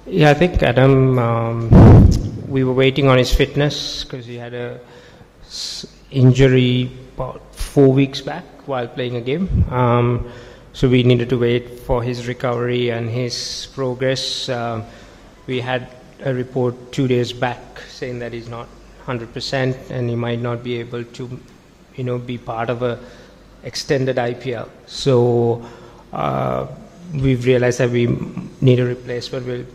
Yeah, I think Adam, we were waiting on his fitness because he had a injury about 4 weeks back while playing a game. So we needed to wait for his recovery and his progress. We had a report 2 days back saying that he's not 100% and he might not be able to, be part of a extended IPL. So we've realized that we need a replacement. We're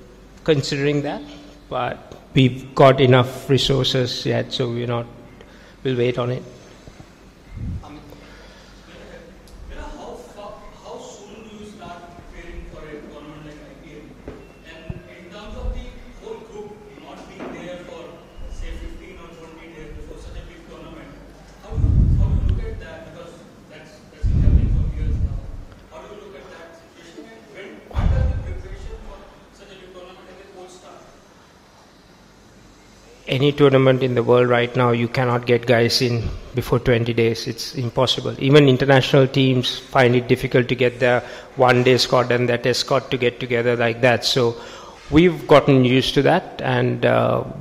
considering that, but we've got enough resources yet, so we'll wait on it. How soon do you start preparing for a tournament like IPL? And in terms of the whole group not being there for say 15 or 20 days before such a big tournament, how do you look at that? Because that's been happening for years now. How do you look at that situation? And what are the preparation for such a big tournament and the coach start? Any tournament in the world right now, you cannot get guys in before 20 days. It's impossible. Even international teams find it difficult to get their one-day squad and their test squad to get together like that. So we've gotten used to that, and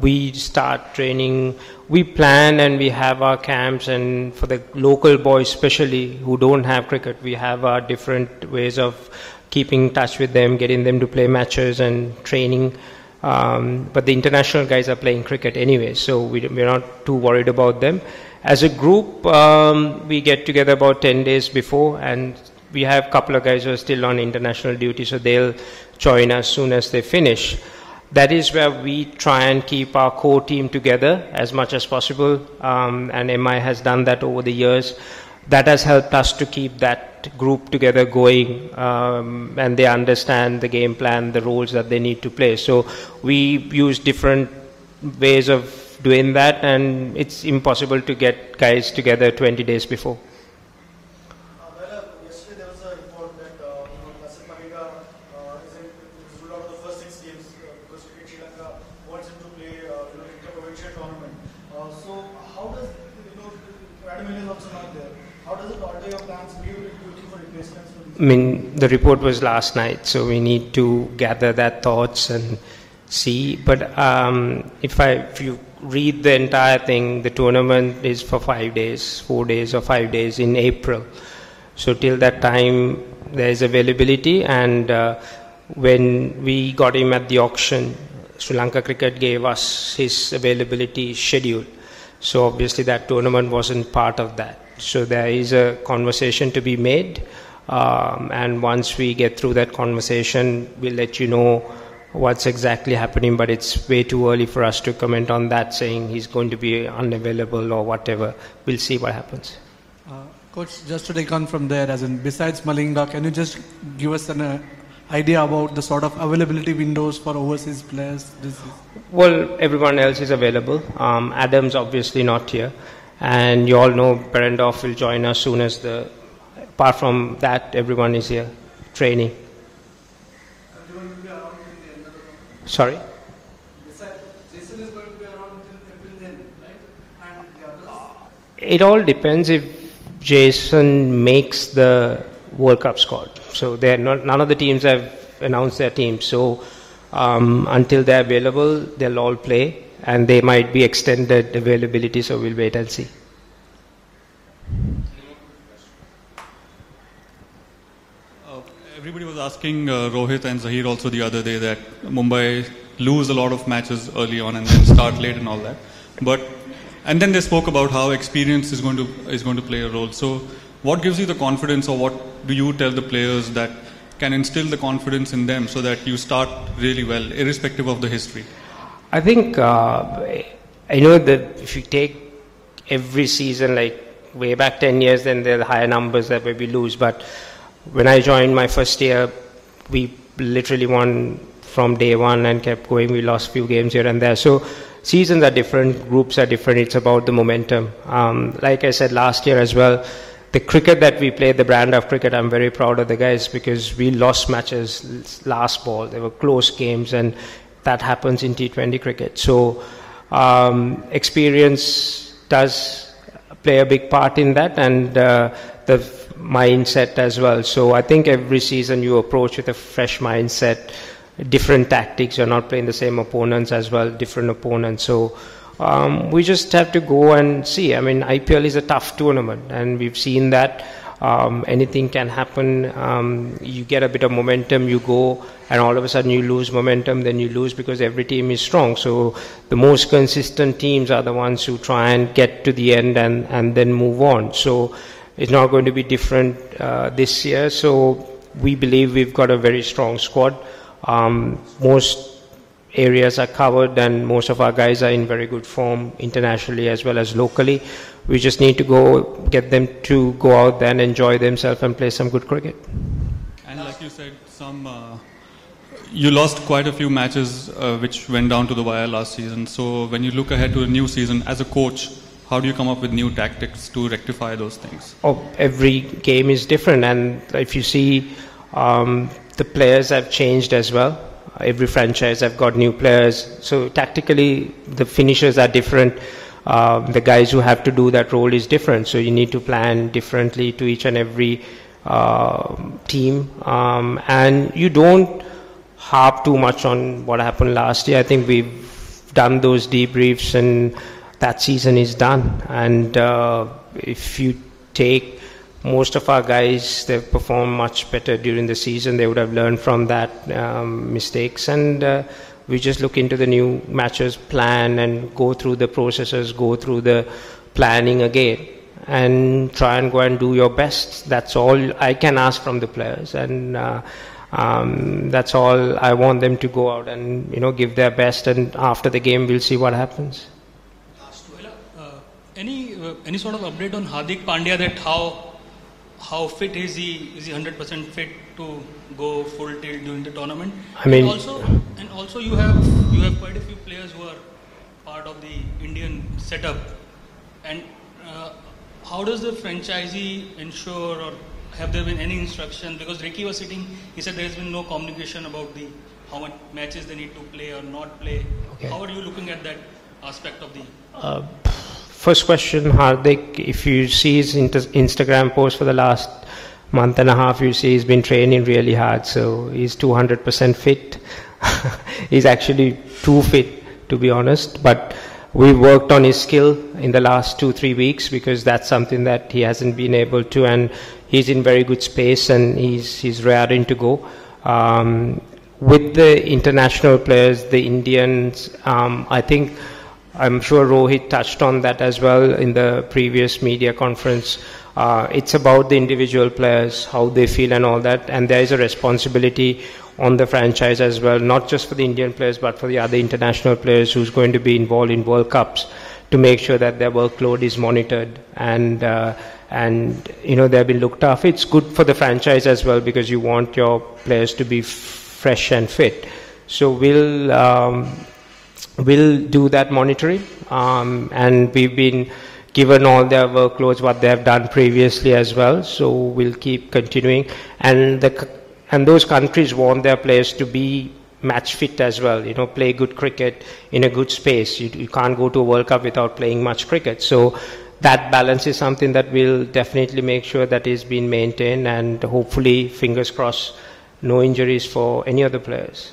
we start training. We plan and we have our camps, and for the local boys especially who don't have cricket, we have our different ways of keeping in touch with them, getting them to play matches and training. But the international guys are playing cricket anyway, so we're not too worried about them. As a group, we get together about 10 days before, and we have a couple of guys who are still on international duty, so they'll join us soon as they finish. That is where we try and keep our core team together as much as possible, and MI has done that over the years. That has helped us to keep that group together going, and they understand the game plan, the roles that they need to play. So we use different ways of doing that, and it's impossible to get guys together 20 days before. Yesterday there was a report that Malinga is ruled out of the first 6 games because Sri Lanka wants him to play interprovincial tournament. So how does Adam is also not there? How does it alter your plans? Are you looking for replacements? I mean, the report was last night, so we need to gather that thoughts and see. But if you read the entire thing, the tournament is for 5 days, 4 days or 5 days in April. So till that time, there is availability. And when we got him at the auction, Sri Lanka Cricket gave us his availability schedule. So obviously that tournament wasn't part of that. So there is a conversation to be made, and once we get through that conversation, we'll let you know what's exactly happening, but it's way too early for us to comment on that, saying he's going to be unavailable or whatever. We'll see what happens. Coach, just to take on from there, as in besides Malinga, can you just give us an idea about the sort of availability windows for overseas players? Well, everyone else is available. Adam's obviously not here. And you all know Perendorf will join us soon as apart from that, everyone is here training. Everyone will be around till the end of the Sorry? Jason is going to be around until then, right? And the others? It all depends if Jason makes the World Cup squad. So none of the teams have announced their teams. So until they're available, they'll all play. And they might be extended availability, so we'll wait and see. Everybody was asking Rohit and Zahir also the other day that Mumbai lose a lot of matches early on and then start late and all that. And then they spoke about how experience is going to play a role. So what gives you the confidence, or what do you tell the players that can instill the confidence in them so that you start really well, irrespective of the history? I think, I know that if you take every season, like way back 10 years, then there are higher numbers that we lose. But when I joined my first year, we literally won from day one and kept going. We lost a few games here and there. So seasons are different, groups are different. It's about the momentum. Like I said last year as well, the cricket that we played, the brand of cricket, I'm very proud of the guys because we lost matches last ball. They were close games, and that happens in T20 cricket. So experience does play a big part in that, and the mindset as well. So I think every season you approach with a fresh mindset. different tactics. You're not playing the same opponents as well, different opponents. So we just have to go and see. I mean, IPL is a tough tournament, and we've seen that. Anything can happen. You get a bit of momentum, you go, and all of a sudden you lose momentum, then you lose because every team is strong. So the most consistent teams are the ones who try and get to the end and then move on. So it's not going to be different this year. So we believe we've got a very strong squad. Most areas are covered, and most of our guys are in very good form internationally as well as locally. We just need to get them to go out there and enjoy themselves and play some good cricket. And like you said, you lost quite a few matches which went down to the wire last season. So when you look ahead to a new season as a coach, how do you come up with new tactics to rectify those things? Every game is different, and if you see, the players have changed as well. Every franchise have got new players. So tactically, the finishers are different. The guys who have to do that role is different. So you need to plan differently to each and every team. And you don't harp too much on what happened last year. I think we've done those debriefs, and that season is done. And if you take most of our guys, they've performed much better during the season. They would have learned from that mistakes, and we just look into the new matches, plan and go through the processes, go through the planning again, and try and go and do your best. That's all I can ask from the players, and that's all I want them to go out and give their best. And after the game, we'll see what happens. Any sort of update on Hardik Pandya, that how fit is he? Is he 100% fit to go full tilt during the tournament? I mean, and also you have quite a few players who are part of the Indian setup. And how does the franchisee ensure, or have there been any instruction? Because Ricky was sitting, he said there has been no communication about how much matches they need to play or not play. Okay. How are you looking at that aspect of the? First question, Hardik, if you see his Instagram post for the last month and a half, you see he's been training really hard. So he's 200% fit. He's actually too fit, to be honest. But we worked on his skill in the last 2-3 weeks, because that's something that he hasn't been able to. And he's in very good space, and he's raring to go. With the international players, the Indians, I'm sure Rohit touched on that as well in the previous media conference. It's about the individual players, how they feel and all that. And there is a responsibility on the franchise as well, not just for the Indian players, but for the other international players who's going to be involved in World Cups, to make sure that their workload is monitored and they've been looked after. It's good for the franchise as well, because you want your players to be fresh and fit. So we'll do that monitoring, and we've been given all their workloads, what they have done previously as well. So we'll keep continuing, and those countries want their players to be match fit as well. Play good cricket in a good space. You can't go to a World Cup without playing much cricket. So that balance is something that we'll definitely make sure that is being maintained, and hopefully, fingers crossed, no injuries for any of the players.